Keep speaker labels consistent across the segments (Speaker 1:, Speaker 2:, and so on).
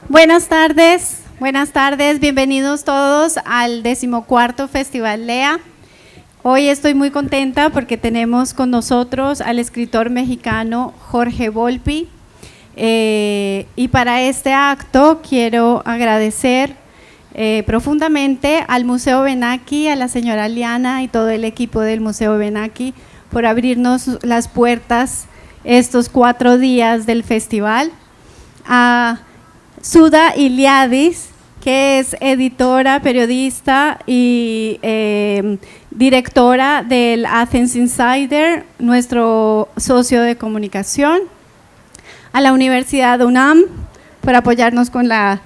Speaker 1: Buenas tardes, bienvenidos todos al 14º Festival Lea. Hoy estoy muy contenta porque tenemos con nosotros al escritor mexicano Jorge Volpi. Y para este acto quiero agradecer profundamente al Museo Benaki, a la señora Liana y todo el equipo del Museo Benaki por abrirnos las puertas estos 4 días del festival. A Suda Iliadis, que es editora, periodista y directora del Athens Insider, nuestro socio de comunicación. A la Universidad UNAM por apoyarnos con la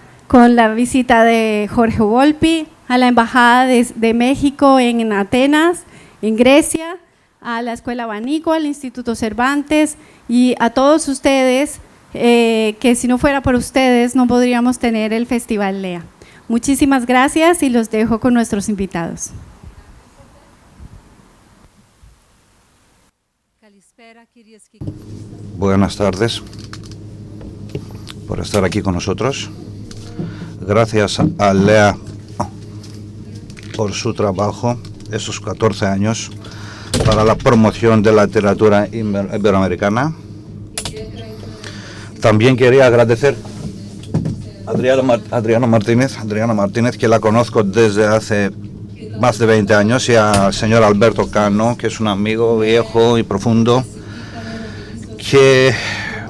Speaker 1: visita de Jorge Volpi, a la Embajada de México en Atenas, en Grecia, a la Escuela Abanico, al Instituto Cervantes y a todos ustedes que si no fuera por ustedes no podríamos tener el Festival Lea. Muchísimas gracias y los dejo con nuestros invitados.
Speaker 2: Buenas tardes por estar aquí con nosotros. Gracias a Lea por su trabajo, esos 14 años, para la promoción de la literatura iberoamericana. También quería agradecer a Adriana Martínez, que la conozco desde hace más de 20 años, y al señor Alberto Cano, que es un amigo viejo y profundo, que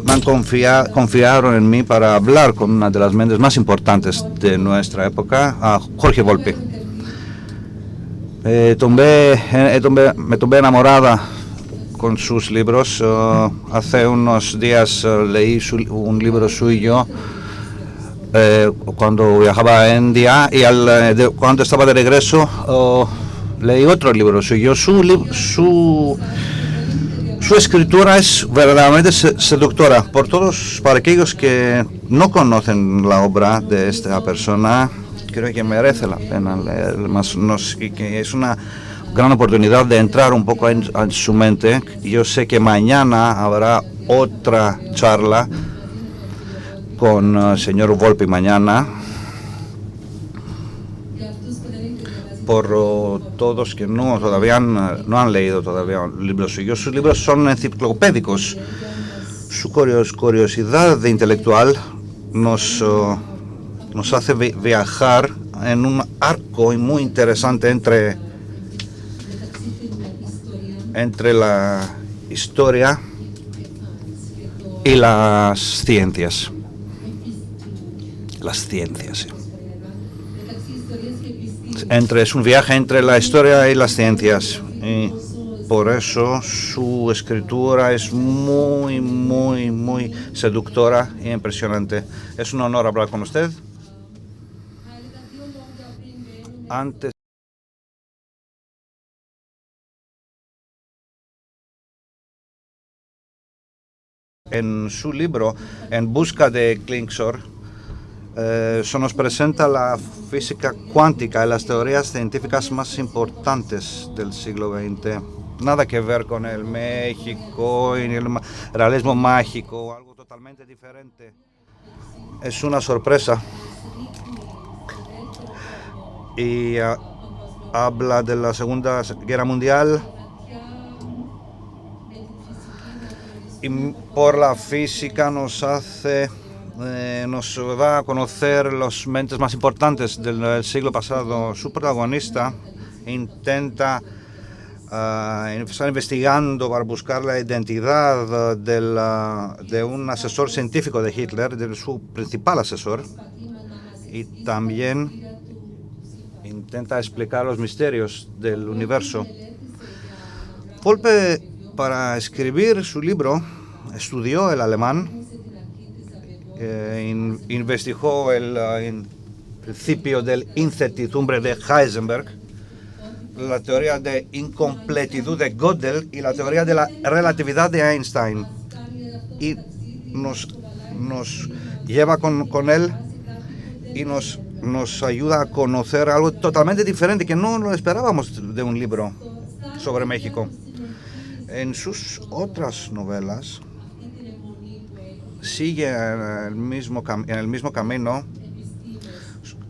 Speaker 2: me han confiado en mí para hablar con una de las mentes más importantes de nuestra época, a Jorge Volpi. Me tumbé enamorada con sus libros. Hace unos días leí un libro suyo cuando viajaba a India, y cuando estaba de regreso leí otro libro suyo. Su escritura es verdaderamente seductora. Para aquellos que no conocen la obra de esta persona, creo que merece la pena leer, que es una gran oportunidad de entrar un poco en su mente. Yo sé que mañana habrá otra charla con el señor Volpi mañana. Por todos que todavía no han leído todavía libros suyos. Sus libros son enciclopédicos. Su curiosidad de intelectual nos hace viajar en un arco muy interesante entre la historia y las ciencias. Sí. Es un viaje entre la historia y las ciencias, y por eso su escritura es muy, muy, muy seductora e impresionante. Es un honor hablar con usted. En su libro En busca de Klingsor, se nos presenta la física cuántica y las teorías científicas más importantes del siglo XX. Nada que ver con el México y el realismo mágico, algo totalmente diferente. Es una sorpresa. Y habla de la Segunda Guerra Mundial, y por la física nos va a conocer las mentes más importantes del siglo pasado. Su protagonista intenta estar investigando para buscar la identidad de un asesor científico de Hitler, de su principal asesor, y también intenta explicar los misterios del universo. Volpi, para escribir su libro, estudió el alemán, investigó el principio de incertidumbre de Heisenberg, la teoría de incompletitud de Gödel y la teoría de la relatividad de Einstein. Y nos lleva con él y nos ayuda a conocer algo totalmente diferente que no lo esperábamos de un libro sobre México. En sus otras novelas sigue en el mismo camino,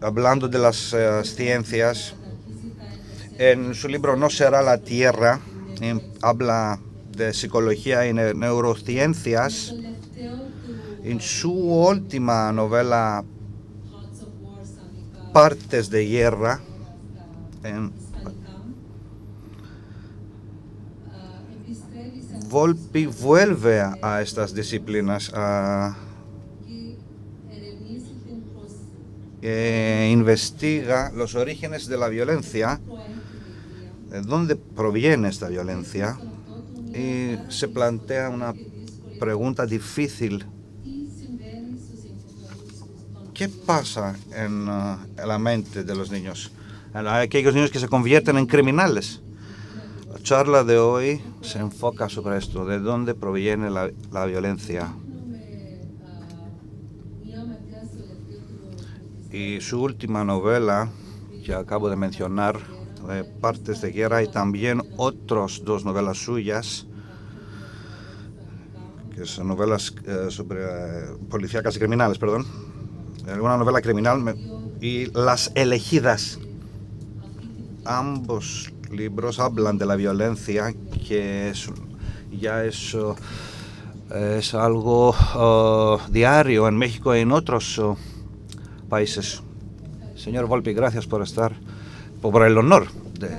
Speaker 2: hablando de las ciencias. En su libro No será la Tierra, habla de psicología y neurociencias. En su última novela, Partes de Guerra, Volpi vuelve a estas disciplinas, investiga los orígenes de la violencia, de dónde proviene esta violencia, y se plantea una pregunta difícil. ¿Qué pasa en la mente de los niños? Aquellos niños que se convierten en criminales. La charla de hoy se enfoca sobre esto, de dónde proviene la violencia. Y su última novela, que acabo de mencionar, Partes de Guerra, y también otras dos novelas suyas, que son novelas sobre policíacas y criminales, perdón. Una novela criminal y Las Elegidas. Ambos libros hablan de la violencia, que es algo diario en México y en otros países. Señor Volpi, gracias por el honor de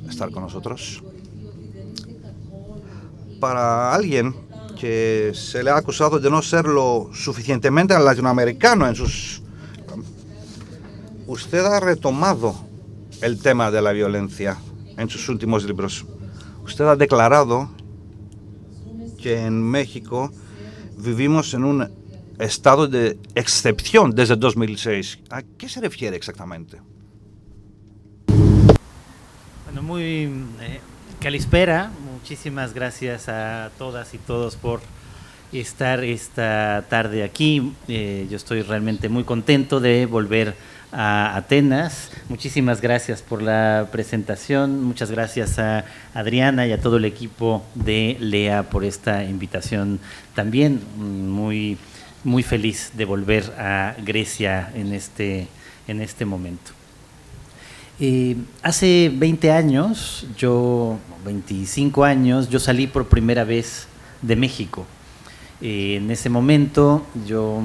Speaker 2: estar con nosotros. Para alguien que se le ha acusado de no ser lo suficientemente latinoamericano usted ha retomado el tema de la violencia en sus últimos libros. Usted ha declarado que en México vivimos en un estado de excepción desde 2006. ¿A qué se refiere exactamente?
Speaker 3: Bueno, muy calispera. Muchísimas gracias a todas y todos por estar esta tarde aquí. Yo estoy realmente muy contento de volver a Atenas. Muchísimas gracias por la presentación. Muchas gracias a Adriana y a todo el equipo de LEA por esta invitación también. Muy, muy feliz de volver a Grecia en este momento. Hace 20 años, 25 años, yo salí por primera vez de México. En ese momento yo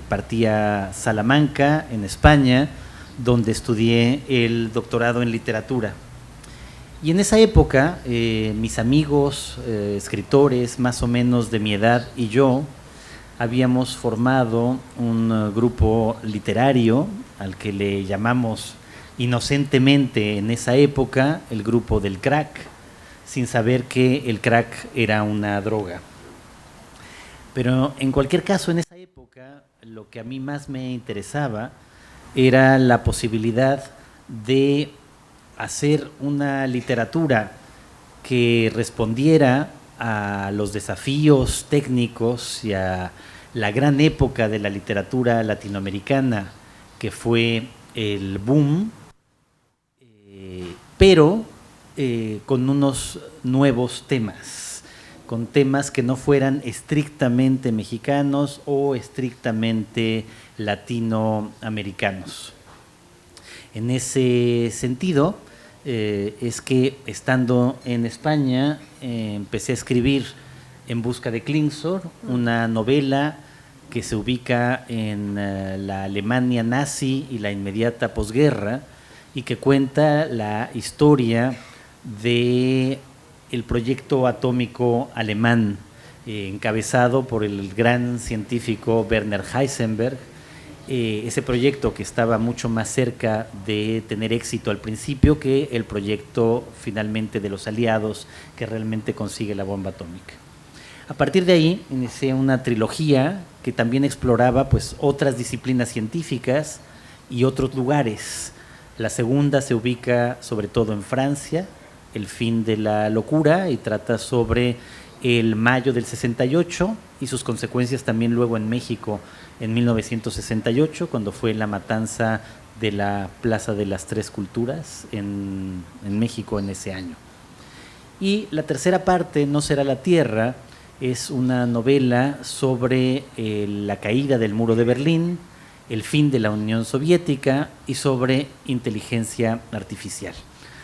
Speaker 3: partí a Salamanca, en España, donde estudié el doctorado en literatura. Y en esa época, mis amigos, escritores más o menos de mi edad y yo, habíamos formado un grupo literario al que le llamamos inocentemente en esa época el grupo del crack, sin saber que el crack era una droga. Pero en cualquier caso, en esa época, lo que a mí más me interesaba era la posibilidad de hacer una literatura que respondiera a los desafíos técnicos y a la gran época de la literatura latinoamericana, que fue el boom, pero con unos nuevos temas, con temas que no fueran estrictamente mexicanos o estrictamente latinoamericanos. En ese sentido, es que estando en España empecé a escribir En busca de Klingsor, una novela que se ubica en la Alemania nazi y la inmediata posguerra, y que cuenta la historia de el proyecto atómico alemán, encabezado por el gran científico Werner Heisenberg. Ese proyecto que estaba mucho más cerca de tener éxito al principio que el proyecto finalmente de los aliados, que realmente consigue la bomba atómica. A partir de ahí inicié una trilogía que también exploraba pues otras disciplinas científicas y otros lugares. La segunda se ubica sobre todo en Francia, El fin de la locura, y trata sobre el mayo del 68 y sus consecuencias también luego en México en 1968, cuando fue la matanza de la Plaza de las Tres Culturas en México en ese año. Y la tercera parte, No será la Tierra, Es una novela sobre la caída del muro de Berlín, el fin de la Unión Soviética y sobre inteligencia artificial.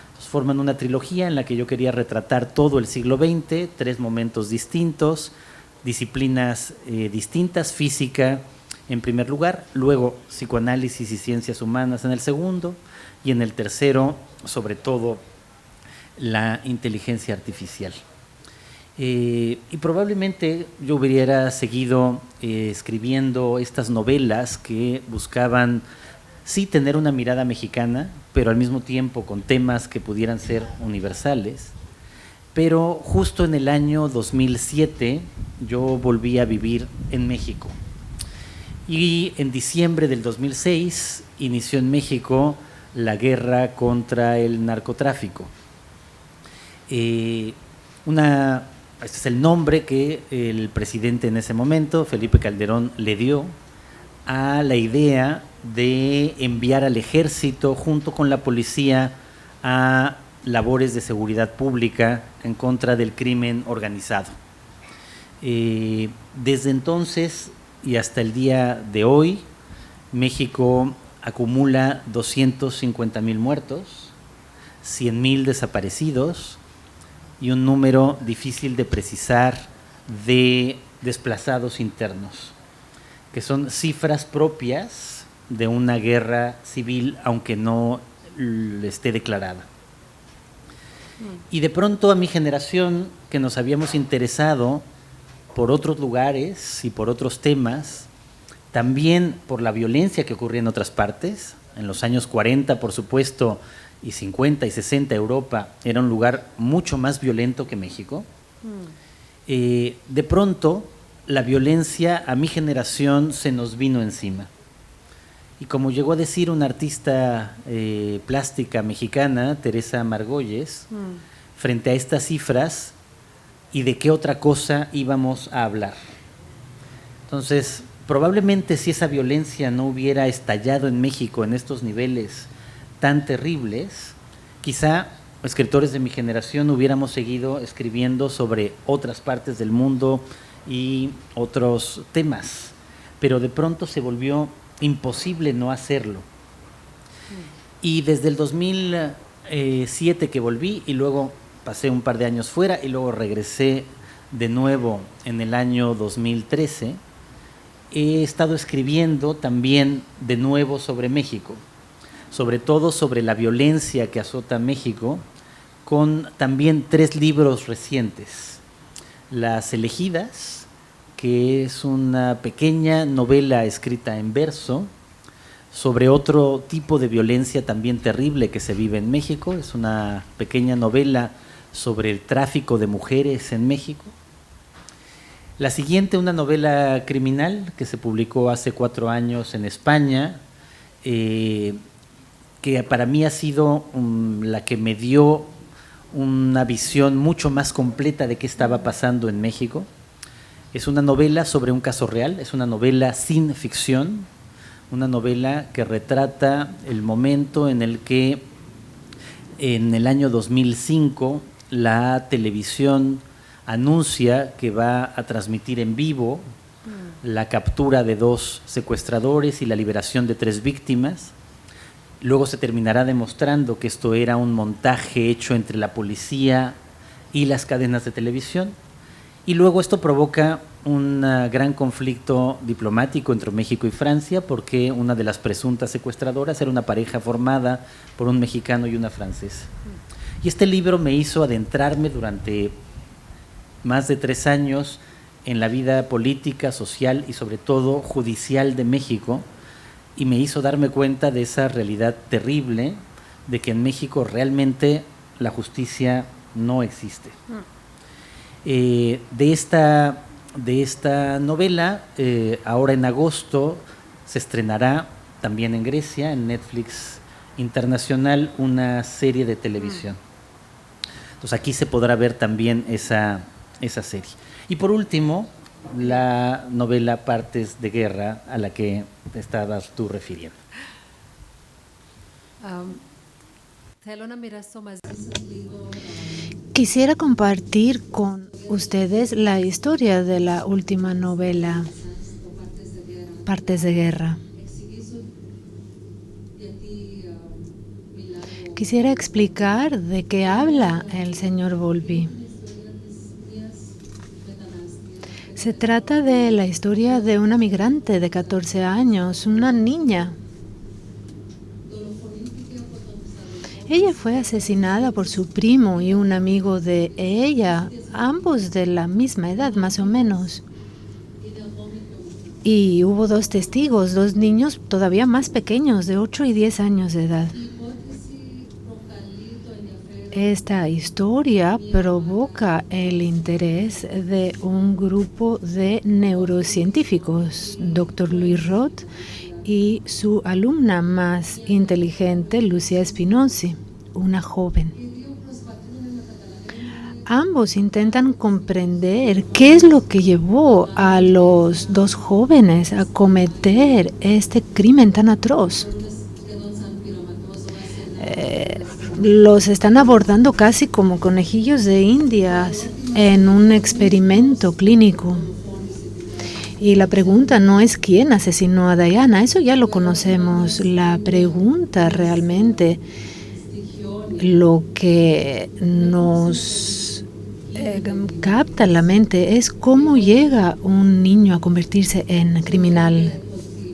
Speaker 3: Entonces, forman una trilogía en la que yo quería retratar todo el siglo XX, 3 momentos distintos, disciplinas distintas, física en primer lugar, luego psicoanálisis y ciencias humanas en el segundo, y en el tercero, sobre todo, la inteligencia artificial. Y probablemente yo hubiera seguido escribiendo estas novelas que buscaban sí tener una mirada mexicana, pero al mismo tiempo con temas que pudieran ser universales. Pero justo en el año 2007 yo volví a vivir en México. Y en diciembre del 2006 inició en México la guerra contra el narcotráfico. Este es el nombre que el presidente en ese momento, Felipe Calderón, le dio a la idea de enviar al ejército junto con la policía a labores de seguridad pública en contra del crimen organizado. Desde entonces y hasta el día de hoy, México acumula 250,000 muertos, 100,000 desaparecidos y un número difícil de precisar de desplazados internos, que son cifras propias de una guerra civil, aunque no esté declarada. Y de pronto a mi generación, que nos habíamos interesado por otros lugares y por otros temas, también por la violencia que ocurría en otras partes, en los años 40, por supuesto, y 50 y 60, Europa era un lugar mucho más violento que México. De pronto, la violencia a mi generación se nos vino encima. Y como llegó a decir una artista plástica mexicana, Teresa Margolles, frente a estas cifras, ¿y de qué otra cosa íbamos a hablar? Entonces, probablemente si esa violencia no hubiera estallado en México en estos niveles tan terribles, quizá escritores de mi generación hubiéramos seguido escribiendo sobre otras partes del mundo y otros temas, pero de pronto se volvió imposible no hacerlo. Y desde el 2007 que volví, y luego pasé un par de años fuera, y luego regresé de nuevo en el año 2013, he estado escribiendo también de nuevo sobre México, sobre todo sobre la violencia que azota México, con también 3 libros recientes. Las Elegidas, que es una pequeña novela escrita en verso sobre otro tipo de violencia también terrible que se vive en México. Es una pequeña novela sobre el tráfico de mujeres en México. La siguiente, una novela criminal que se publicó hace 4 años en España, que para mí ha sido la que me dio una visión mucho más completa de qué estaba pasando en México. Es una novela sobre un caso real, es una novela sin ficción, una novela que retrata el momento en el que en el año 2005 la televisión anuncia que va a transmitir en vivo la captura de 2 secuestradores y la liberación de 3 víctimas. Luego se terminará demostrando que esto era un montaje hecho entre la policía y las cadenas de televisión. Y luego esto provoca un gran conflicto diplomático entre México y Francia, porque una de las presuntas secuestradoras era una pareja formada por un mexicano y una francesa. Y este libro me hizo adentrarme durante más de 3 años en la vida política, social y sobre todo judicial de México, y me hizo darme cuenta de esa realidad terrible de que en México realmente la justicia no existe. De esta novela, ahora en agosto se estrenará también en Grecia, en Netflix Internacional, una serie de televisión. Entonces aquí se podrá ver también esa serie. Y por último, la novela Partes de Guerra, a la que te estabas tú refiriendo.
Speaker 4: Quisiera compartir con ustedes la historia de la última novela, Partes de Guerra. Quisiera explicar de qué habla el señor Volpi. Se trata de la historia de una migrante de 14 años, una niña. Ella fue asesinada por su primo y un amigo de ella, ambos de la misma edad, más o menos. Y hubo 2 testigos, 2 niños todavía más pequeños, de 8 y 10 años de edad. Esta historia provoca el interés de un grupo de neurocientíficos, Dr. Luis Roth y su alumna más inteligente, Lucia Spinozzi, una joven. Ambos intentan comprender qué es lo que llevó a los 2 jóvenes a cometer este crimen tan atroz. Los están abordando casi como conejillos de indias en un experimento clínico. Y la pregunta no es quién asesinó a Diana, eso ya lo conocemos. La pregunta realmente, lo que nos capta la mente es cómo llega un niño a convertirse en criminal.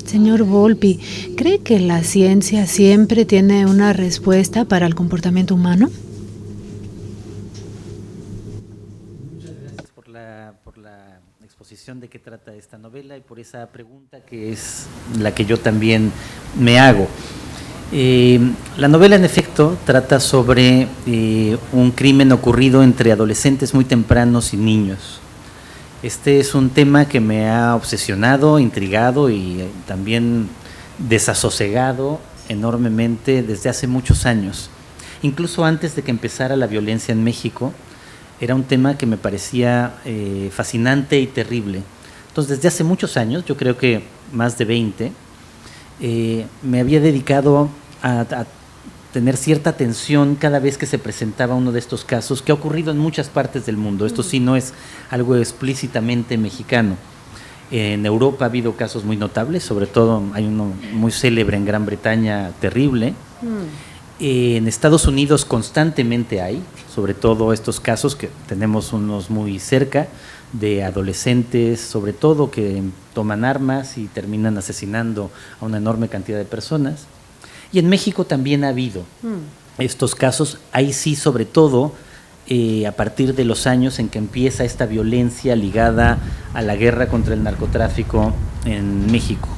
Speaker 4: Señor Volpi, ¿cree que la ciencia siempre tiene una respuesta para el comportamiento humano?
Speaker 3: Muchas gracias por la exposición de qué trata esta novela y por esa pregunta que es la que yo también me hago. La novela, en efecto, trata sobre un crimen ocurrido entre adolescentes muy tempranos y niños. Este es un tema que me ha obsesionado, intrigado y también desasosegado enormemente desde hace muchos años. Incluso antes de que empezara la violencia en México, era un tema que me parecía fascinante y terrible. Entonces, desde hace muchos años, yo creo que más de 20, me había dedicado a tener cierta atención cada vez que se presentaba uno de estos casos, que ha ocurrido en muchas partes del mundo. Esto sí no es algo explícitamente mexicano. En Europa ha habido casos muy notables, sobre todo hay uno muy célebre en Gran Bretaña, terrible. En Estados Unidos constantemente hay, sobre todo estos casos que tenemos unos muy cerca, de adolescentes, sobre todo, que toman armas y terminan asesinando a una enorme cantidad de personas. Y en México también ha habido estos casos, ahí sí, sobre todo a partir de los años en que empieza esta violencia ligada a la guerra contra el narcotráfico en México.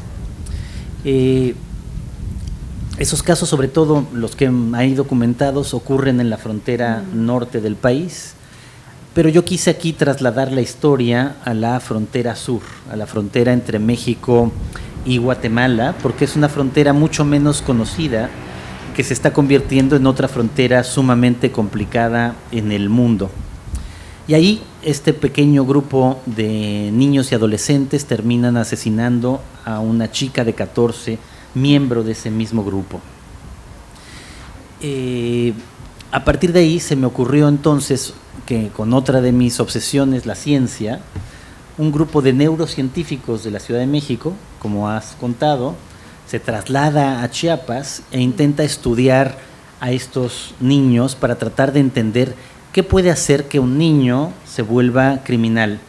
Speaker 3: Esos casos, sobre todo los que hay documentados, ocurren en la frontera norte del país, pero yo quise aquí trasladar la historia a la frontera sur, a la frontera entre México y Guatemala, porque es una frontera mucho menos conocida, que se está convirtiendo en otra frontera sumamente complicada en el mundo. Y ahí este pequeño grupo de niños y adolescentes terminan asesinando a una chica de 14, miembro de ese mismo grupo. A partir de ahí se me ocurrió entonces que, con otra de mis obsesiones, la ciencia, un grupo de neurocientíficos de la Ciudad de México, como has contado, se traslada a Chiapas e intenta estudiar a estos niños para tratar de entender qué puede hacer que un niño se vuelva criminal.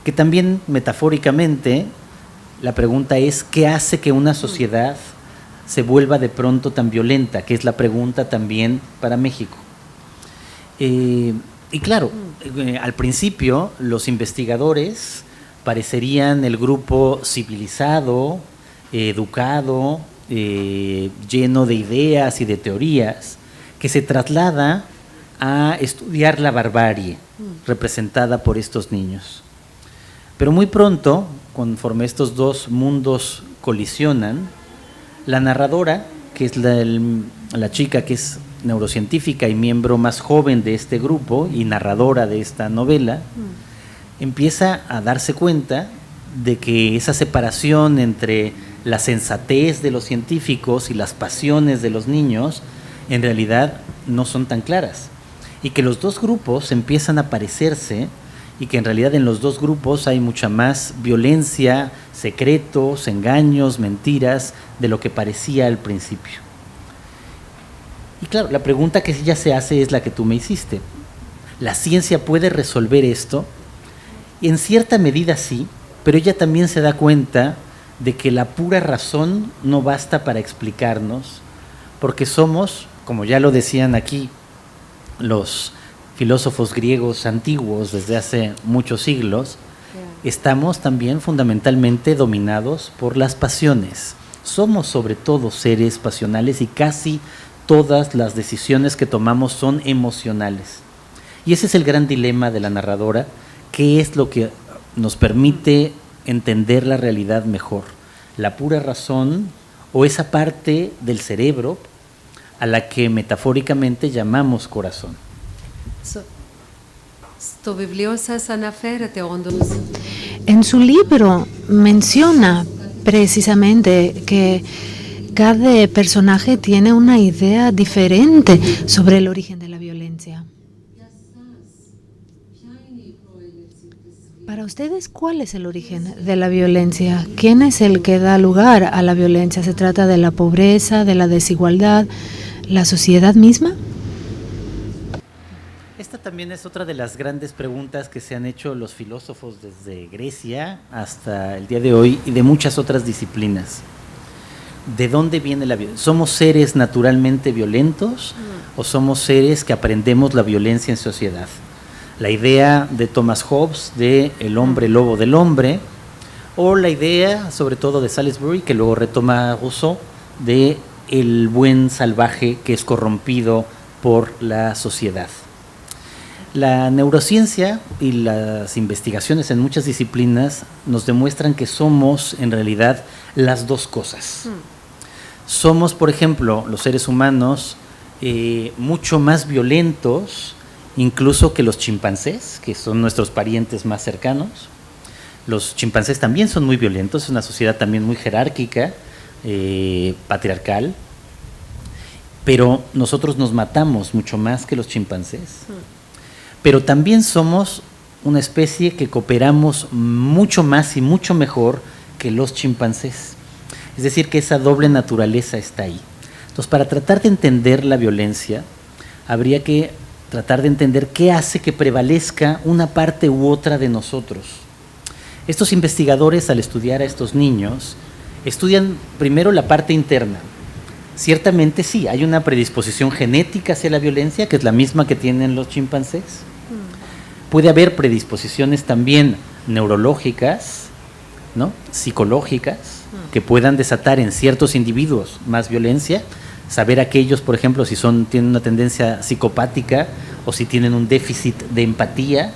Speaker 3: Que también, metafóricamente, la pregunta es ¿qué hace que una sociedad se vuelva de pronto tan violenta? Que es la pregunta también para México. Y claro, al principio los investigadores parecerían el grupo civilizado, educado, lleno de ideas y de teorías, que se traslada a estudiar la barbarie representada por estos niños. Pero muy pronto, conforme estos dos mundos colisionan, la narradora, que es la chica que es neurocientífica y miembro más joven de este grupo y narradora de esta novela, empieza a darse cuenta de que esa separación entre la sensatez de los científicos y las pasiones de los niños en realidad no son tan claras, y que los dos grupos empiezan a parecerse y que en realidad en los dos grupos hay mucha más violencia, secretos, engaños, mentiras, de lo que parecía al principio. Y claro, la pregunta que ella se hace es la que tú me hiciste. ¿La ciencia puede resolver esto? Y en cierta medida sí, pero ella también se da cuenta de que la pura razón no basta para explicarnos, porque somos, como ya lo decían aquí los filósofos griegos antiguos desde hace muchos siglos, estamos también fundamentalmente dominados por las pasiones. Somos sobre todo seres pasionales y casi todas las decisiones que tomamos son emocionales. Y ese es el gran dilema de la narradora, ¿qué es lo que nos permite entender la realidad mejor? ¿La pura razón o esa parte del cerebro a la que metafóricamente llamamos corazón?
Speaker 4: En su libro menciona precisamente que cada personaje tiene una idea diferente sobre el origen de la violencia. Para ustedes, ¿cuál es el origen de la violencia? ¿Quién es el que da lugar a la violencia? ¿Se trata de la pobreza, de la desigualdad, la sociedad misma?
Speaker 3: Esta también es otra de las grandes preguntas que se han hecho los filósofos desde Grecia hasta el día de hoy y de muchas otras disciplinas. ¿De dónde viene la violencia? ¿Somos seres naturalmente violentos o somos seres que aprendemos la violencia en sociedad? La idea de Thomas Hobbes de el hombre lobo del hombre, o la idea sobre todo de Salisbury, que luego retoma Rousseau, de el buen salvaje que es corrompido por la sociedad. La neurociencia y las investigaciones en muchas disciplinas nos demuestran que somos en realidad las dos cosas. Somos, por ejemplo, los seres humanos mucho más violentos incluso que los chimpancés, que son nuestros parientes más cercanos. Los chimpancés también son muy violentos, es una sociedad también muy jerárquica, patriarcal, pero nosotros nos matamos mucho más que los chimpancés. Pero también somos una especie que cooperamos mucho más y mucho mejor que los chimpancés. Es decir, que esa doble naturaleza está ahí. Entonces, para tratar de entender la violencia, habría que tratar de entender qué hace que prevalezca una parte u otra de nosotros. Estos investigadores, al estudiar a estos niños, estudian primero la parte interna. Ciertamente sí, hay una predisposición genética hacia la violencia, que es la misma que tienen los chimpancés. Puede haber predisposiciones también neurológicas, ¿no?, psicológicas, que puedan desatar en ciertos individuos más violencia. Saber aquellos, por ejemplo, si tienen una tendencia psicopática o si tienen un déficit de empatía,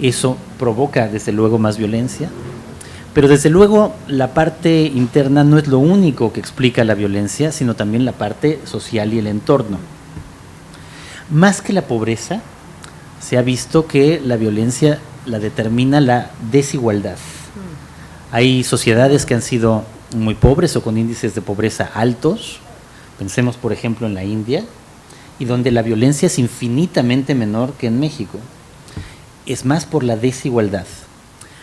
Speaker 3: eso provoca desde luego más violencia. Pero desde luego la parte interna no es lo único que explica la violencia, sino también la parte social y el entorno. Más que la pobreza, se ha visto que la violencia la determina la desigualdad. Hay sociedades que han sido muy pobres o con índices de pobreza altos. Pensemos, por ejemplo, en la India, y donde la violencia es infinitamente menor que en México. Es más por la desigualdad.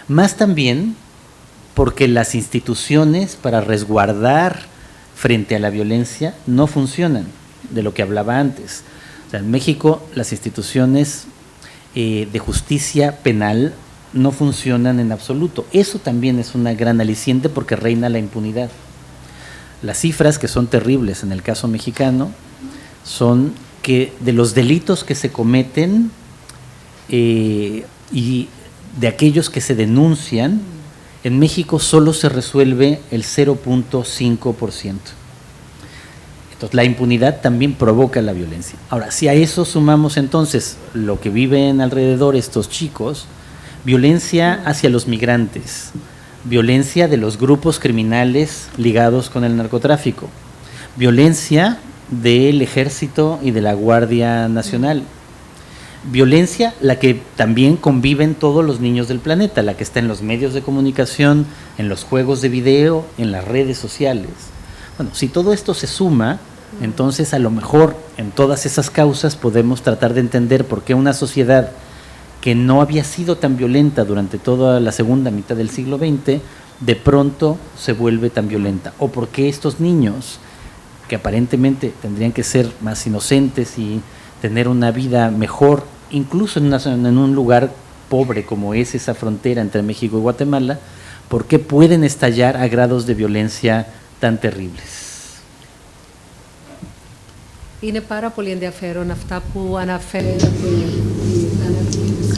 Speaker 3: Más también porque las instituciones para resguardar frente a la violencia no funcionan, de lo que hablaba antes. O sea, en México las instituciones de justicia penal no funcionan en absoluto. Eso también es una gran aliciente porque reina la impunidad. Las cifras, que son terribles en el caso mexicano, son que de los delitos que se cometen y de aquellos que se denuncian, en México solo se resuelve el 0.5%. Entonces, la impunidad también provoca la violencia. Ahora, si a eso sumamos entonces lo que viven alrededor estos chicos, violencia hacia los migrantes, violencia de los grupos criminales ligados con el narcotráfico, violencia del Ejército y de la Guardia Nacional, violencia la que también conviven todos los niños del planeta, la que está en los medios de comunicación, en los juegos de video, en las redes sociales. Bueno, si todo esto se suma, entonces a lo mejor en todas esas causas podemos tratar de entender por qué una sociedad que no había sido tan violenta durante toda la segunda mitad del siglo XX, de pronto se vuelve tan violenta? ¿O por qué estos niños, que aparentemente tendrían que ser más inocentes y tener una vida mejor, incluso en un lugar pobre como es esa frontera entre México y Guatemala, por qué pueden estallar a grados de violencia tan terribles?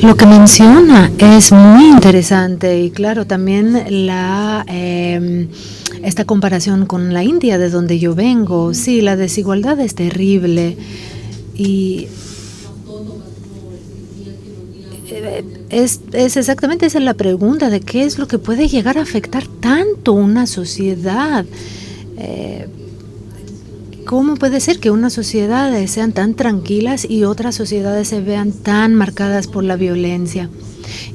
Speaker 4: Lo que menciona es muy interesante y claro, también esta comparación con la India, de donde yo vengo. Sí, la desigualdad es terrible y es exactamente esa es la pregunta de qué es lo que puede llegar a afectar tanto una sociedad. ¿Cómo puede ser que unas sociedades sean tan tranquilas y otras sociedades se vean tan marcadas por la violencia?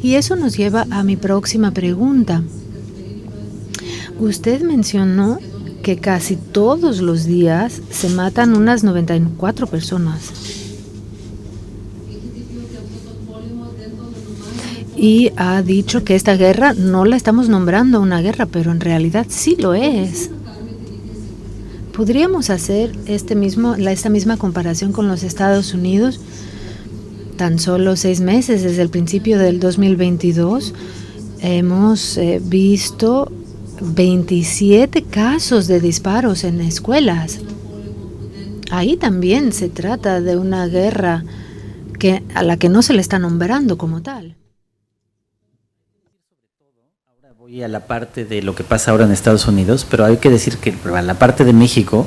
Speaker 4: Y eso nos lleva a mi próxima pregunta. Usted mencionó que casi todos los días se matan unas 94 personas. Y ha dicho que esta guerra no la estamos nombrando una guerra, pero en realidad sí lo es. ¿Podríamos hacer esta misma comparación con los Estados Unidos? Tan solo 6 meses desde el principio del 2022 hemos visto 27 casos de disparos en escuelas. Ahí también se trata de una guerra a la que no se le está nombrando como tal.
Speaker 3: Voy a la parte de lo que pasa ahora en Estados Unidos, pero hay que decir que a la parte de México,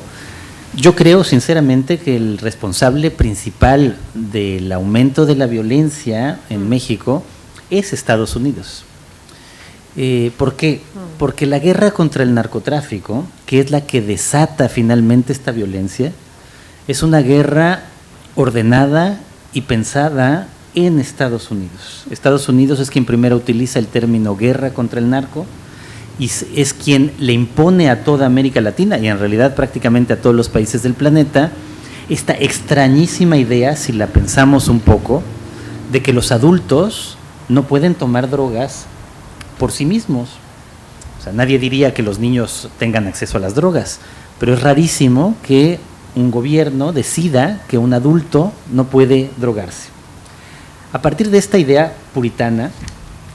Speaker 3: yo creo sinceramente que el responsable principal del aumento de la violencia en México es Estados Unidos. ¿Por qué? Porque la guerra contra el narcotráfico, que es la que desata finalmente esta violencia, es una guerra ordenada y pensada en Estados Unidos. Estados Unidos es quien primero utiliza el término guerra contra el narco y es quien le impone a toda América Latina y en realidad prácticamente a todos los países del planeta esta extrañísima idea, si la pensamos un poco, de que los adultos no pueden tomar drogas por sí mismos. O sea, nadie diría que los niños tengan acceso a las drogas, pero es rarísimo que un gobierno decida que un adulto no puede drogarse. A partir de esta idea puritana,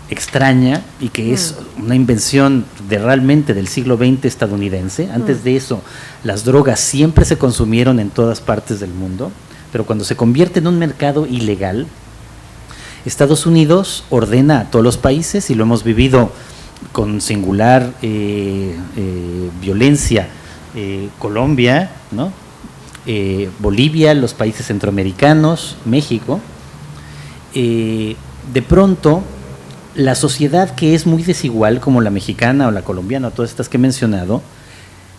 Speaker 3: extraña, y que es una invención realmente del siglo XX estadounidense, antes de eso las drogas siempre se consumieron en todas partes del mundo, pero cuando se convierte en un mercado ilegal, Estados Unidos ordena a todos los países, y lo hemos vivido con singular violencia, Colombia, ¿no? Bolivia, los países centroamericanos, México. De pronto, la sociedad que es muy desigual, como la mexicana o la colombiana, o todas estas que he mencionado,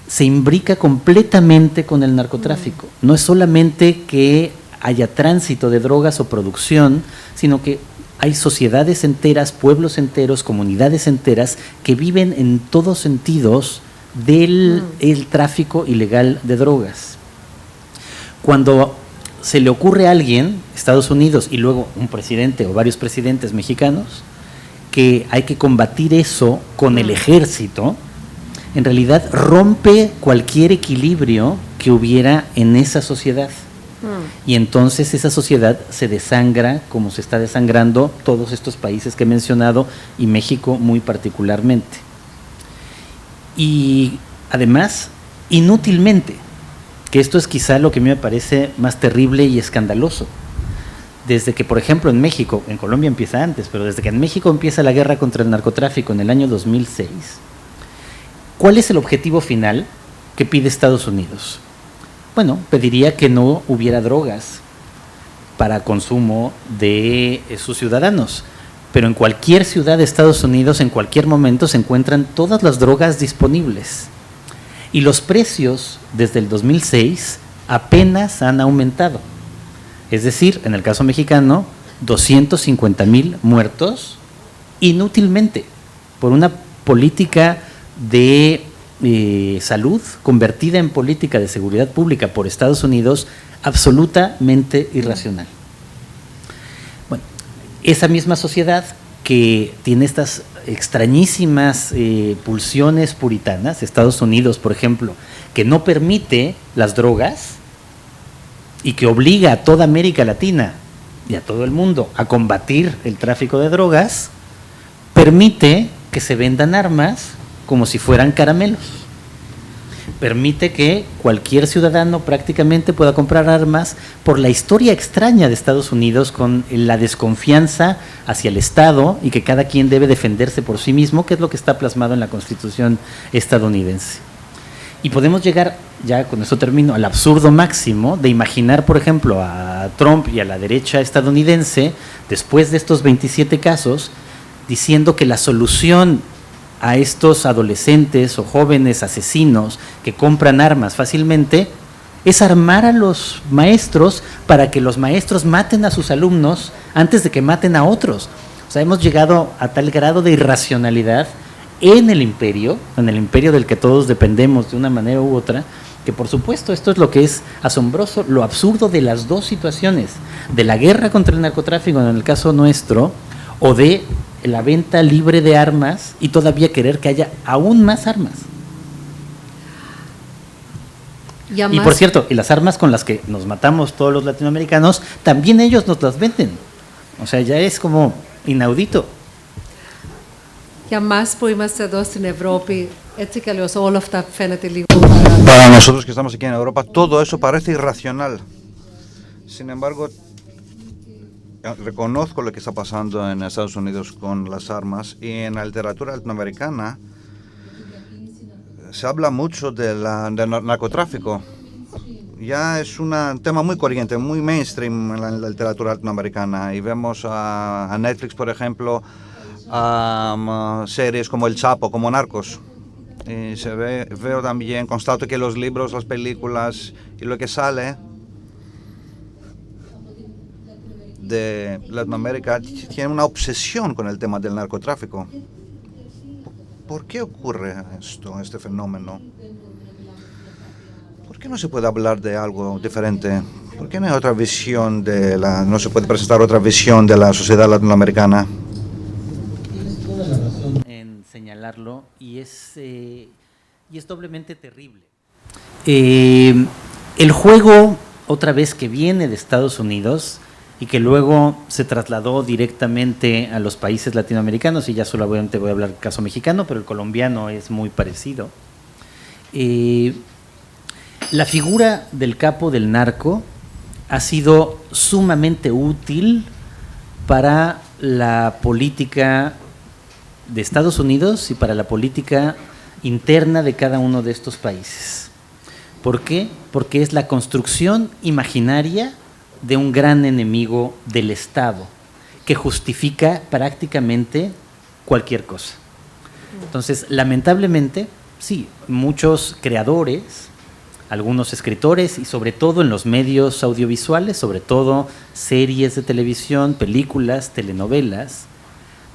Speaker 3: se imbrica completamente con el narcotráfico. No es solamente que haya tránsito de drogas o producción, sino que hay sociedades enteras, pueblos enteros, comunidades enteras que viven en todos sentidos del tráfico ilegal de drogas. Cuando se le ocurre a alguien, Estados Unidos y luego un presidente o varios presidentes mexicanos, que hay que combatir eso con el ejército, en realidad rompe cualquier equilibrio que hubiera en esa sociedad. Y entonces esa sociedad se desangra como se está desangrando todos estos países que he mencionado y México muy particularmente. Y además, inútilmente, que esto es quizá lo que a mí me parece más terrible y escandaloso. Desde que, por ejemplo, en México, en Colombia empieza antes, pero desde que en México empieza la guerra contra el narcotráfico en el año 2006, ¿cuál es el objetivo final que pide Estados Unidos? Bueno, pediría que no hubiera drogas para consumo de sus ciudadanos, pero en cualquier ciudad de Estados Unidos, en cualquier momento, se encuentran todas las drogas disponibles. Y los precios desde el 2006 apenas han aumentado. Es decir, en el caso mexicano, 250,000 muertos inútilmente por una política de salud convertida en política de seguridad pública por Estados Unidos absolutamente irracional. Bueno, esa misma sociedad que tiene estas extrañísimas pulsiones puritanas, Estados Unidos, por ejemplo, que no permite las drogas y que obliga a toda América Latina y a todo el mundo a combatir el tráfico de drogas, permite que se vendan armas como si fueran caramelos. Permite que cualquier ciudadano prácticamente pueda comprar armas por la historia extraña de Estados Unidos con la desconfianza hacia el Estado y que cada quien debe defenderse por sí mismo, que es lo que está plasmado en la Constitución estadounidense. Y podemos llegar, ya con eso termino, al absurdo máximo de imaginar, por ejemplo, a Trump y a la derecha estadounidense, después de estos 27 casos, diciendo que la solución a estos adolescentes o jóvenes asesinos que compran armas fácilmente es armar a los maestros para que los maestros maten a sus alumnos antes de que maten a otros. O sea, hemos llegado a tal grado de irracionalidad en el imperio del que todos dependemos de una manera u otra, que por supuesto esto es lo que es asombroso, lo absurdo de las dos situaciones, de la guerra contra el narcotráfico en el caso nuestro, o de la venta libre de armas y todavía querer que haya aún más armas. Y por cierto, y las armas con las que nos matamos todos los latinoamericanos, también ellos nos las venden. O sea, ya es como inaudito.
Speaker 2: Para nosotros que estamos aquí en Europa, todo eso parece irracional. Sin embargo, reconozco lo que está pasando en Estados Unidos con las armas, y en la literatura latinoamericana se habla mucho del narcotráfico. Ya es un tema muy corriente, muy mainstream en la literatura latinoamericana, y vemos a Netflix, por ejemplo, series como El Chapo, como Narcos. Y veo también, constato que los libros, las películas y lo que sale de Latinoamérica tiene una obsesión con el tema del narcotráfico. ¿Por qué ocurre esto, este fenómeno? ¿Por qué no se puede hablar de algo diferente? ¿Por qué no hay otra visión no se puede presentar otra visión de la sociedad latinoamericana?
Speaker 3: Tienes toda la razón en señalarlo, y es doblemente terrible. El juego, otra vez, que viene de Estados Unidos y que luego se trasladó directamente a los países latinoamericanos, y ya solamente voy a hablar del caso mexicano, pero el colombiano es muy parecido. La figura del capo del narco ha sido sumamente útil para la política de Estados Unidos y para la política interna de cada uno de estos países. ¿Por qué? Porque es la construcción imaginaria de un gran enemigo del Estado que justifica prácticamente cualquier cosa. Entonces, lamentablemente, sí, muchos creadores, algunos escritores, y sobre todo en los medios audiovisuales, sobre todo series de televisión, películas, telenovelas,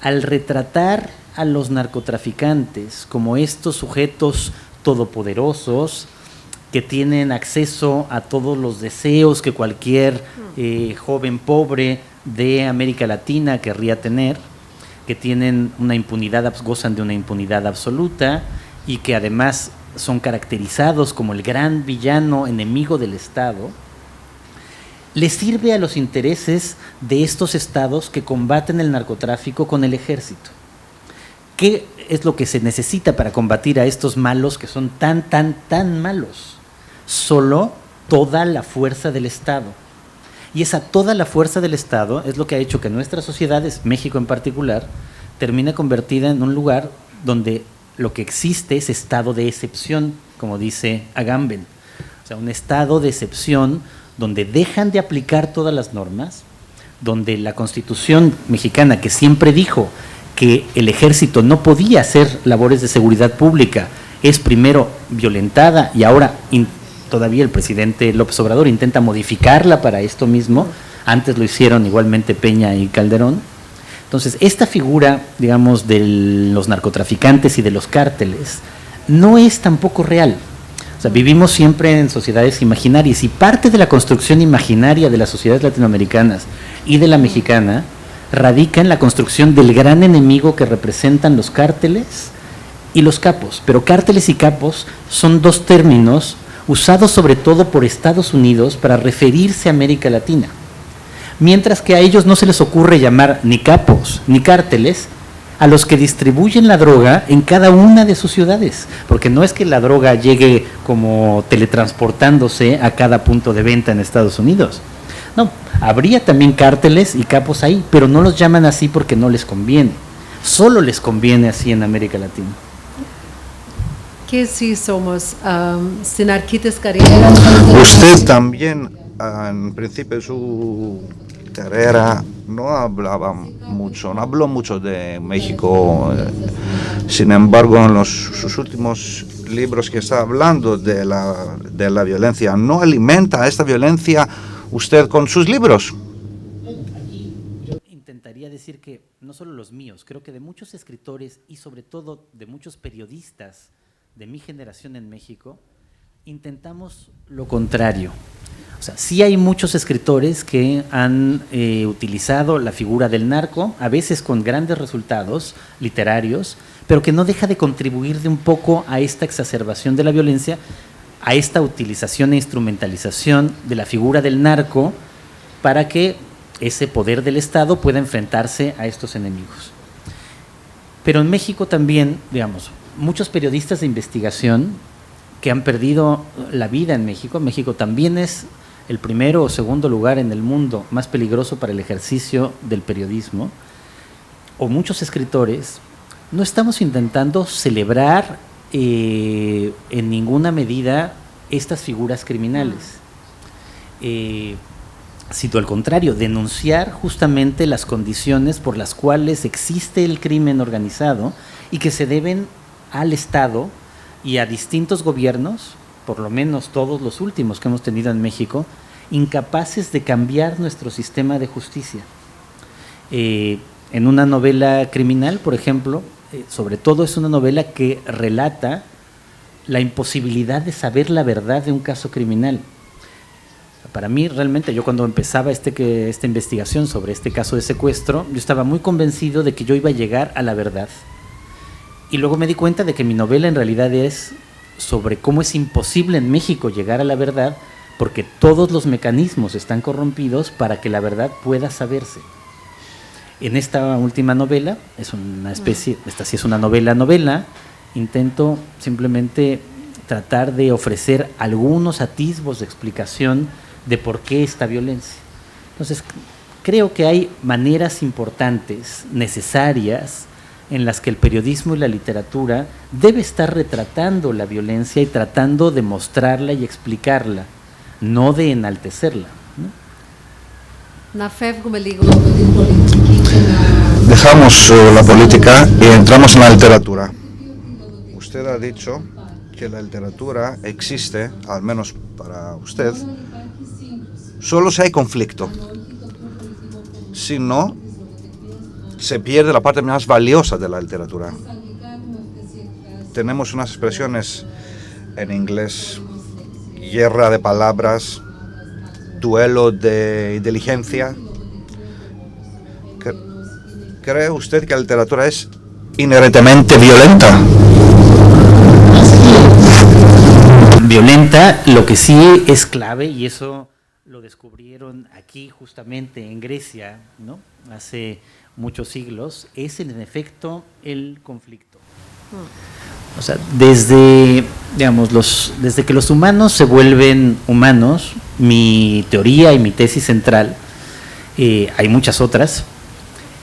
Speaker 3: al retratar a los narcotraficantes como estos sujetos todopoderosos que tienen acceso a todos los deseos que cualquier joven pobre de América Latina querría tener, que tienen una impunidad, gozan de una impunidad absoluta, y que además son caracterizados como el gran villano enemigo del Estado, le sirve a los intereses de estos estados que combaten el narcotráfico con el ejército. ¿Qué es lo que se necesita para combatir a estos malos que son tan malos? Solo toda la fuerza del Estado. Y esa toda la fuerza del Estado es lo que ha hecho que nuestras sociedades, México en particular, termine convertida en un lugar donde lo que existe es estado de excepción, como dice Agamben. O sea, un estado de excepción donde dejan de aplicar todas las normas, donde la Constitución mexicana, que siempre dijo que el ejército no podía hacer labores de seguridad pública, es primero violentada, y ahora todavía el presidente López Obrador intenta modificarla para esto mismo. Antes lo hicieron igualmente Peña y Calderón. Entonces, esta figura, digamos, de los narcotraficantes y de los cárteles no es tampoco real. O sea, vivimos siempre en sociedades imaginarias, y parte de la construcción imaginaria de las sociedades latinoamericanas y de la mexicana radica en la construcción del gran enemigo que representan los cárteles y los capos. Pero cárteles y capos son dos términos usados sobre todo por Estados Unidos para referirse a América Latina. Mientras que a ellos no se les ocurre llamar ni capos ni cárteles a los que distribuyen la droga en cada una de sus ciudades, porque no es que la droga llegue como teletransportándose a cada punto de venta en Estados Unidos. No, habría también cárteles y capos ahí, pero no los llaman así porque no les conviene. Solo les conviene así en América Latina.
Speaker 5: Que sí somos sinarquitas carreras.
Speaker 2: Usted también, en principio de su carrera, no habló mucho de México. Sin embargo, en sus últimos libros que está hablando de la violencia, ¿no alimenta esta violencia usted con sus libros?
Speaker 3: Yo intentaría decir que no solo los míos, creo que de muchos escritores y sobre todo de muchos periodistas de mi generación en México, intentamos lo contrario. O sea, sí hay muchos escritores que han utilizado la figura del narco, a veces con grandes resultados literarios, pero que no deja de contribuir de un poco a esta exacerbación de la violencia, a esta utilización e instrumentalización de la figura del narco para que ese poder del Estado pueda enfrentarse a estos enemigos. Pero en México también, digamos, muchos periodistas de investigación que han perdido la vida en México. México también es el primero o segundo lugar en el mundo más peligroso para el ejercicio del periodismo, o muchos escritores, no estamos intentando celebrar en ninguna medida estas figuras criminales, sino al contrario, denunciar justamente las condiciones por las cuales existe el crimen organizado y que se deben al Estado y a distintos gobiernos, por lo menos todos los últimos que hemos tenido en México, incapaces de cambiar nuestro sistema de justicia. En una novela criminal, por ejemplo, sobre todo es una novela que relata la imposibilidad de saber la verdad de un caso criminal. Para mí, realmente, yo cuando empezaba esta investigación sobre este caso de secuestro, yo estaba muy convencido de que yo iba a llegar a la verdad. Y luego me di cuenta de que mi novela en realidad es sobre cómo es imposible en México llegar a la verdad, porque todos los mecanismos están corrompidos para que la verdad pueda saberse. En esta última novela, es una especie, esta sí es una novela, intento simplemente tratar de ofrecer algunos atisbos de explicación de por qué esta violencia. Entonces, creo que hay maneras importantes, necesarias, en las que el periodismo y la literatura debe estar retratando la violencia y tratando de mostrarla y explicarla, no de enaltecerla, ¿no?
Speaker 2: Dejamos la política y entramos en la literatura. Usted ha dicho que la literatura existe, al menos para usted, solo si hay conflicto. Si no, se pierde la parte más valiosa de la literatura. Tenemos unas expresiones en inglés: guerra de palabras, duelo de inteligencia. ¿Cree usted que la literatura es inherentemente violenta?
Speaker 3: Violenta, lo que sí es clave, y eso lo descubrieron aquí justamente en Grecia, ¿no? Hace muchos siglos, es en efecto el conflicto. O sea, desde que los humanos se vuelven humanos, mi teoría y mi tesis central, hay muchas otras,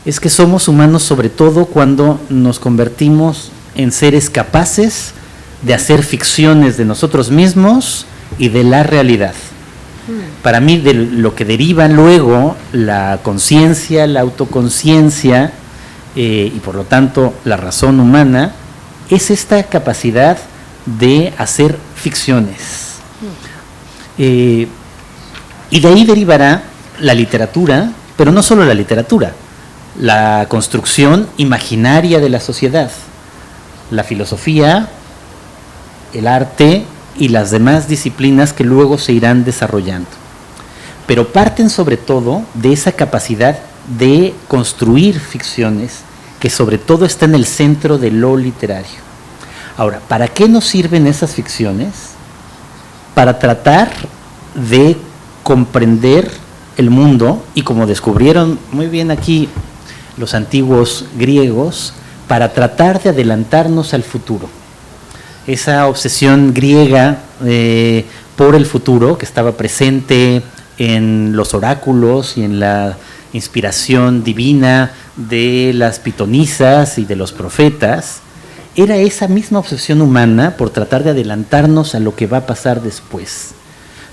Speaker 3: es que somos humanos sobre todo cuando nos convertimos en seres capaces de hacer ficciones de nosotros mismos y de la realidad. Para mí, de lo que deriva luego la conciencia, la autoconciencia y por lo tanto la razón humana, es esta capacidad de hacer ficciones. Y de ahí derivará la literatura, pero no solo la literatura, la construcción imaginaria de la sociedad, la filosofía, el arte y las demás disciplinas que luego se irán desarrollando. Pero parten sobre todo de esa capacidad de construir ficciones que sobre todo está en el centro de lo literario. Ahora, ¿para qué nos sirven esas ficciones? Para tratar de comprender el mundo y, como descubrieron muy bien aquí los antiguos griegos, para tratar de adelantarnos al futuro. Esa obsesión griega por el futuro, que estaba presente en los oráculos y en la inspiración divina de las pitonisas y de los profetas, era esa misma obsesión humana por tratar de adelantarnos a lo que va a pasar después.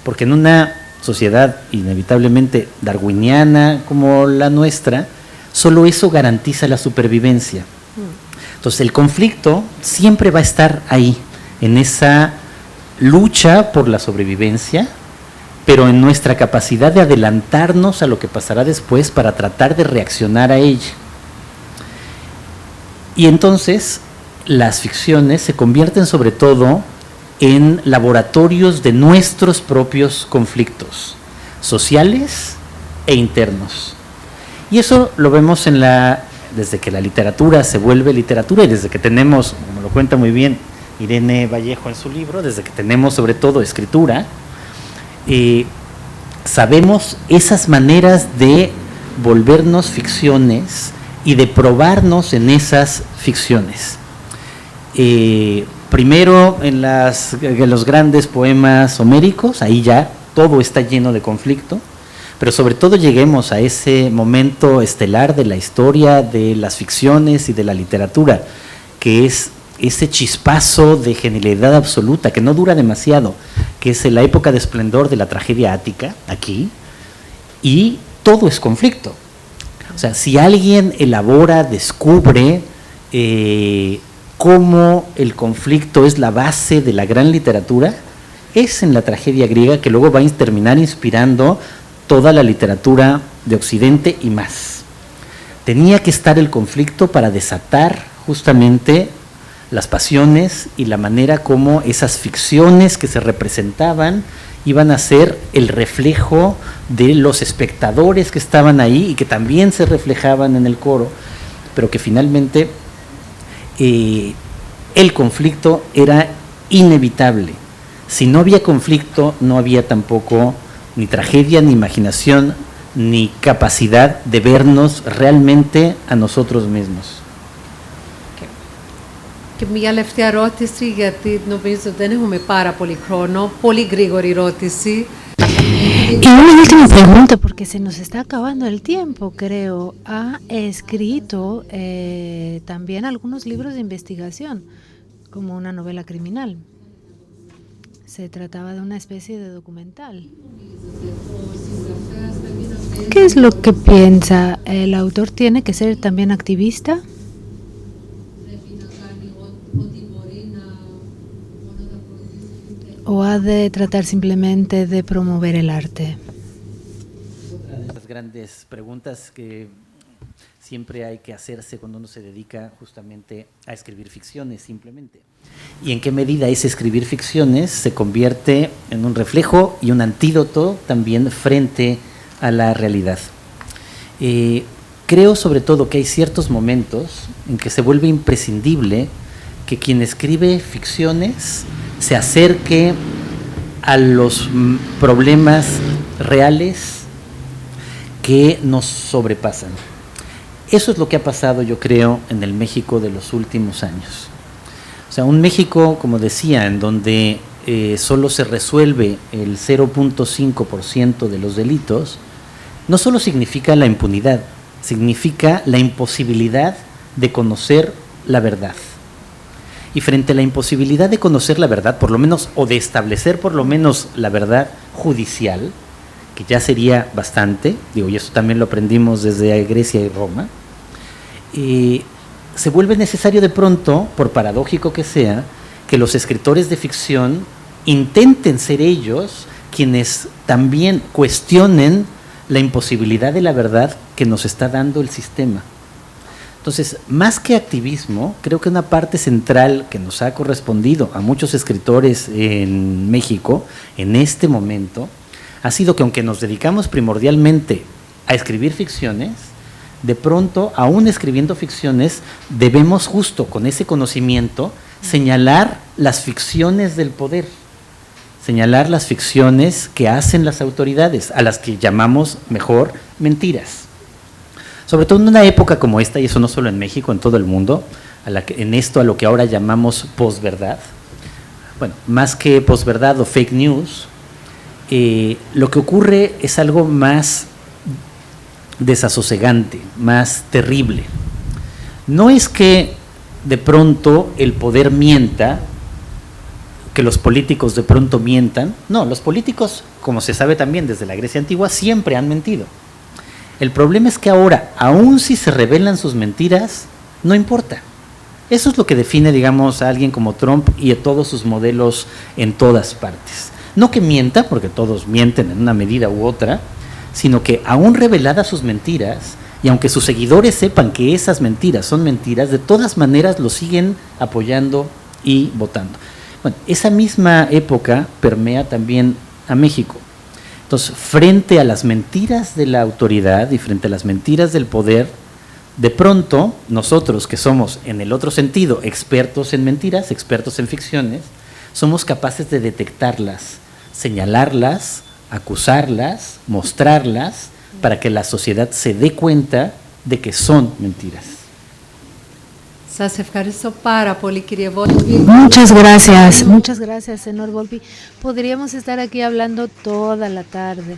Speaker 3: Porque en una sociedad inevitablemente darwiniana como la nuestra, solo eso garantiza la supervivencia. Entonces el conflicto siempre va a estar ahí, en esa lucha por la sobrevivencia, pero en nuestra capacidad de adelantarnos a lo que pasará después para tratar de reaccionar a ella. Y entonces las ficciones se convierten sobre todo en laboratorios de nuestros propios conflictos sociales e internos. Y eso lo vemos desde que la literatura se vuelve literatura y desde que tenemos, como lo cuenta muy bien Irene Vallejo en su libro, desde que tenemos sobre todo escritura, sabemos esas maneras de volvernos ficciones y de probarnos en esas ficciones. Primero en los grandes poemas homéricos, ahí ya todo está lleno de conflicto, pero sobre todo lleguemos a ese momento estelar de la historia, de las ficciones y de la literatura, que es ese chispazo de genialidad absoluta, que no dura demasiado, que es la época de esplendor de la tragedia ática, aquí, y todo es conflicto. O sea, si alguien elabora, descubre cómo el conflicto es la base de la gran literatura, es en la tragedia griega, que luego va a terminar inspirando toda la literatura de Occidente y más. Tenía que estar el conflicto para desatar justamente las pasiones y la manera como esas ficciones que se representaban iban a ser el reflejo de los espectadores que estaban ahí y que también se reflejaban en el coro, pero que finalmente el conflicto era inevitable. Si no había conflicto, no había tampoco ni tragedia, ni imaginación, ni capacidad de vernos realmente a nosotros mismos.
Speaker 5: Και μια τελευταία ερώτηση, γιατί νομίζω δεν έχουμε πάρα πολύ χρόνο, πολύ γρήγορη ερώτηση.
Speaker 4: Y una última pregunta, porque se nos está acabando el tiempo, creo. Ha escrito también algunos libros de investigación, como una novela criminal. Se trataba de una especie de documental. ¿Qué es lo que piensa? ¿El autor tiene que ser también activista? ¿O ha de tratar simplemente de promover el arte?
Speaker 3: Las grandes preguntas que siempre hay que hacerse cuando uno se dedica justamente a escribir ficciones simplemente. ¿Y en qué medida ese escribir ficciones se convierte en un reflejo y un antídoto también frente a la realidad? Creo sobre todo que hay ciertos momentos en que se vuelve imprescindible que quien escribe ficciones se acerque a los problemas reales que nos sobrepasan. Eso es lo que ha pasado, yo creo, en el México de los últimos años. O sea, un México, como decía, en donde solo se resuelve el 0.5% de los delitos, no solo significa la impunidad, significa la imposibilidad de conocer la verdad. Y frente a la imposibilidad de conocer la verdad, por lo menos, o de establecer por lo menos la verdad judicial, que ya sería bastante, digo, y eso también lo aprendimos desde Grecia y Roma, se vuelve necesario de pronto, por paradójico que sea, que los escritores de ficción intenten ser ellos quienes también cuestionen la imposibilidad de la verdad que nos está dando el sistema. Entonces, más que activismo, creo que una parte central que nos ha correspondido a muchos escritores en México en este momento ha sido que, aunque nos dedicamos primordialmente a escribir ficciones, De pronto, aún escribiendo ficciones, debemos justo con ese conocimiento señalar las ficciones del poder, señalar las ficciones que hacen las autoridades, a las que llamamos mejor mentiras. Sobre todo en una época como esta, y eso no solo en México, en todo el mundo, a lo que ahora llamamos posverdad. Bueno, más que posverdad o fake news, lo que ocurre es algo más desasosegante, más terrible. No es que de pronto el poder mienta, que los políticos de pronto mientan. No, los políticos, como se sabe también desde la Grecia antigua, siempre han mentido. El problema es que ahora, aun si se revelan sus mentiras, no importa. Eso es lo que define, digamos, a alguien como Trump y a todos sus modelos en todas partes. No que mienta, porque todos mienten en una medida u otra, sino que aún reveladas sus mentiras, y aunque sus seguidores sepan que esas mentiras son mentiras, de todas maneras lo siguen apoyando y votando. Bueno, esa misma época permea también a México. Entonces, frente a las mentiras de la autoridad y frente a las mentiras del poder, de pronto, nosotros que somos, en el otro sentido, expertos en mentiras, expertos en ficciones, somos capaces de detectarlas, señalarlas, acusarlas, mostrarlas, para que la sociedad se dé cuenta de que son mentiras.
Speaker 4: Muchas gracias, señor Volpi. Podríamos estar aquí hablando toda la tarde.